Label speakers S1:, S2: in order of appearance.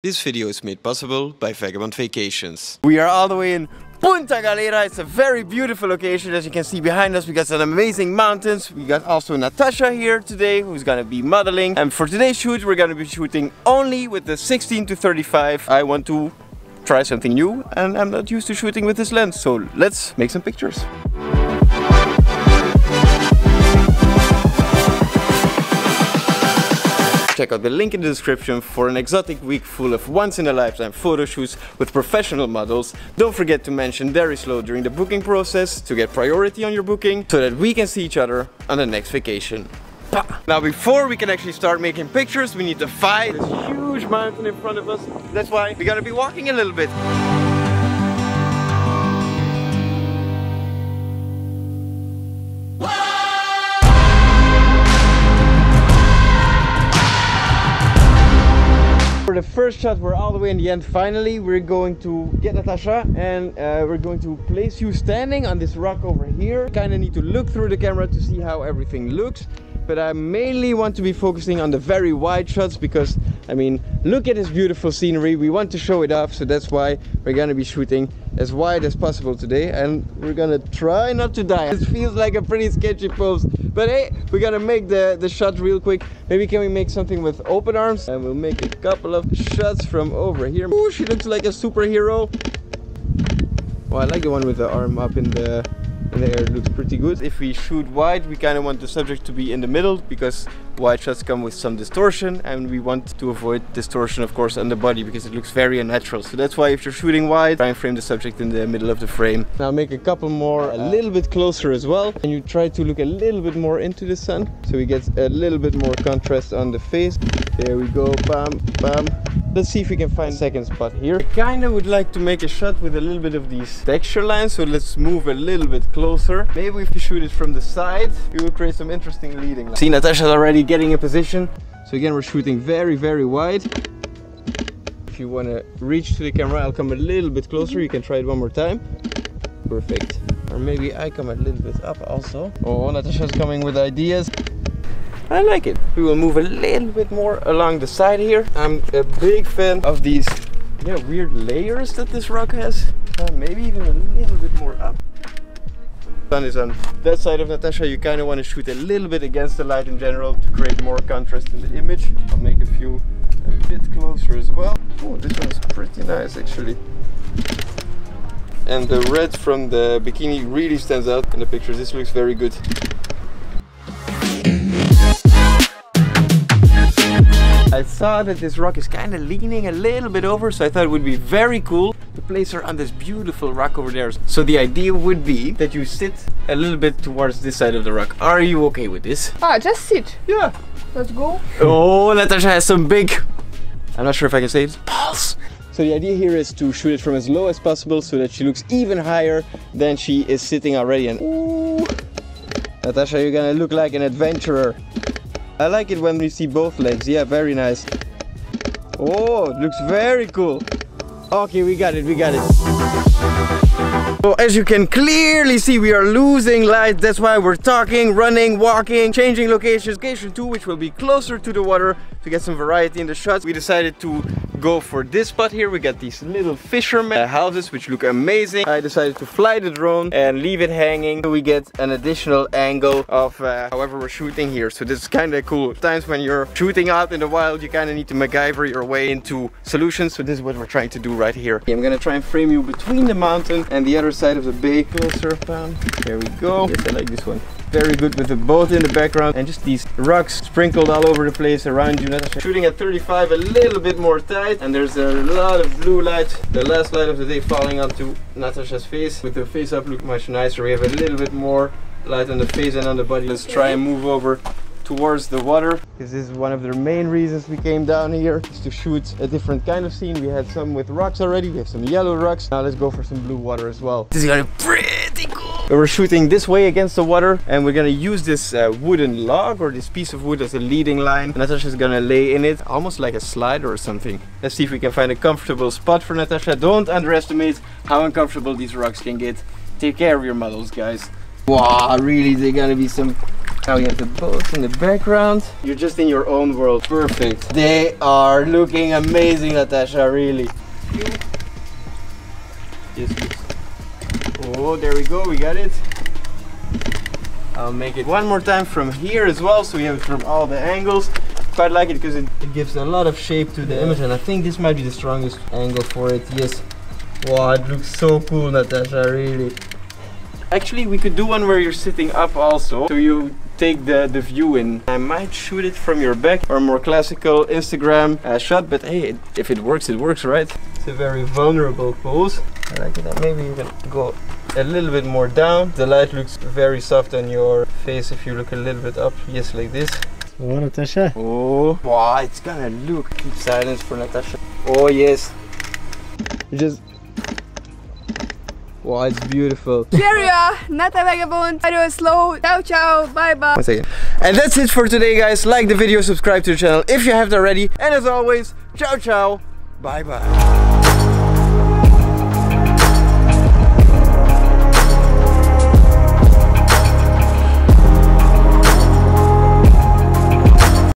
S1: This video is made possible by Vagabond Vacations.
S2: We are all the way in Punta Galera. It's a very beautiful location. As you can see behind us, we got some amazing mountains. We got also Natasha here today, who's gonna be modeling. And for today's shoot, we're gonna be shooting only with the 16 to 35. I want to try something new, and I'm not used to shooting with this lens. So let's make some pictures. Check out the link in the description for an exotic week full of once-in-a-lifetime photo shoots with professional models. Don't forget to mention very slow during the booking process to get priority on your booking so that we can see each other on the next vacation. Now before we can actually start making pictures, we need to find this huge mountain in front of us. That's why we gotta be walking a little bit. For the first shot, we're all the way in the end. Finally, we're going to get Natasha and we're going to place you standing on this rock over here. Kind of need to look through the camera to see how everything looks. But I mainly want to be focusing on the very wide shots because, I mean, look at this beautiful scenery. We want to show it off, so that's why we're gonna be shooting as wide as possible today. And we're gonna try not to die. It feels like a pretty sketchy pose. But hey, we're gonna make the shot real quick. Maybe can we make something with open arms? And we'll make a couple of shots from over here. Ooh, she looks like a superhero. Well, I like the one with the arm up in the air. It looks pretty good. If we shoot wide, we kind of want the subject to be in the middle because wide shots come with some distortion, and we want to avoid distortion, of course, on the body because it looks very unnatural. So that's why if you're shooting wide, try and frame the subject in the middle of the frame. Now make a couple more a little bit closer as well, and you try to look a little bit more into the sun so we get a little bit more contrast on the face. There we go, bam, bam. Let's see if we can find a second spot here. I kind of would like to make a shot with a little bit of these texture lines, so let's move a little bit closer. Maybe if we shoot it from the side, we will create some interesting leading lines. See, Natasha's already getting in position. So again, we're shooting very, very wide. If you want to reach to the camera, I'll come a little bit closer. You can try it one more time. Perfect. Or maybe I come a little bit up also. Oh, Natasha's coming with ideas. I like it. We will move a little bit more along the side here. I'm a big fan of these weird layers that this rock has. Maybe even a little bit more up. Sun is on that side of Natasha. You kind of want to shoot a little bit against the light in general to create more contrast in the image. I'll make a few a bit closer as well. Oh, this one's pretty nice actually. And the red from the bikini really stands out in the picture. This looks very good. I saw that this rock is kind of leaning a little bit over, so I thought it would be very cool to place her on this beautiful rock over there. So the idea would be that you sit a little bit towards this side of the rock. Are you okay with this?
S3: Just sit.
S2: Yeah.
S3: Let's go.
S2: Oh, Natasha has some big, I'm not sure if I can say it, balls. So the idea here is to shoot it from as low as possible so that she looks even higher than she is sitting already. And ooh, Natasha, you're gonna look like an adventurer. I like it when we see both legs. Yeah, very nice. Oh, it looks very cool. Okay, we got it, we got it. So as you can clearly see, we are losing light. That's why we're talking, running, walking, changing locations. Location 2, which will be closer to the water to get some variety in the shots. We decided to go for this spot here. We got these little fisherman houses which look amazing. I decided to fly the drone and leave it hanging so we get an additional angle of however we're shooting here. So this is kind of cool. Times when you're shooting out in the wild, you kind of need to MacGyver your way into solutions. So this is what we're trying to do right here. I'm gonna try and frame you between the mountain and the other side of the bay. Closer, bam. There we go. Yes, I like this one. Very good with the boat in the background and just these rocks sprinkled all over the place around you. Natasha shooting at 35, a little bit more tight, and there's a lot of blue light. The last light of the day falling onto Natasha's face. With the face up look much nicer. We have a little bit more light on the face and on the body. Let's try and move over towards the water, because this is one of the main reasons we came down here, is to shoot a different kind of scene. We had some with rocks already, we have some yellow rocks. Now let's go for some blue water as well. This is gonna be pretty cool. We're shooting this way against the water, and we're gonna use this wooden log or this piece of wood as a leading line. Natasha's gonna lay in it, almost like a slider or something. Let's see if we can find a comfortable spot for Natasha. Don't underestimate how uncomfortable these rocks can get. Take care of your models, guys. Wow, really, they're gonna be some Now you have the boats in the background. You're just in your own world. Perfect. They are looking amazing, Natasha, really. Yes. Oh, there we go, we got it. I'll make it one more time from here as well, so we have it from all the angles. Quite like it because it gives a lot of shape to the image, and I think this might be the strongest angle for it. Yes. Wow, it looks so cool, Natasha, really. Actually, we could do one where you're sitting up also, so you take the view in. I might shoot it from your back, or a more classical Instagram shot, but hey, if it works, right? It's a very vulnerable pose. I like it. And maybe you can go a little bit more down. The light looks very soft on your face if you look a little bit up. Yes, like this.
S3: Oh, Natasha.
S2: Oh, wow, it's gonna look. Keep silence for Natasha. Oh, yes. You just... Wow, it's beautiful.
S4: Here we are, not a vagabond. Very slow. Ciao, ciao. Bye, bye.
S2: 1 second. And that's it for today, guys. Like the video, subscribe to the channel if you haven't already. And as always, ciao, ciao. Bye, bye.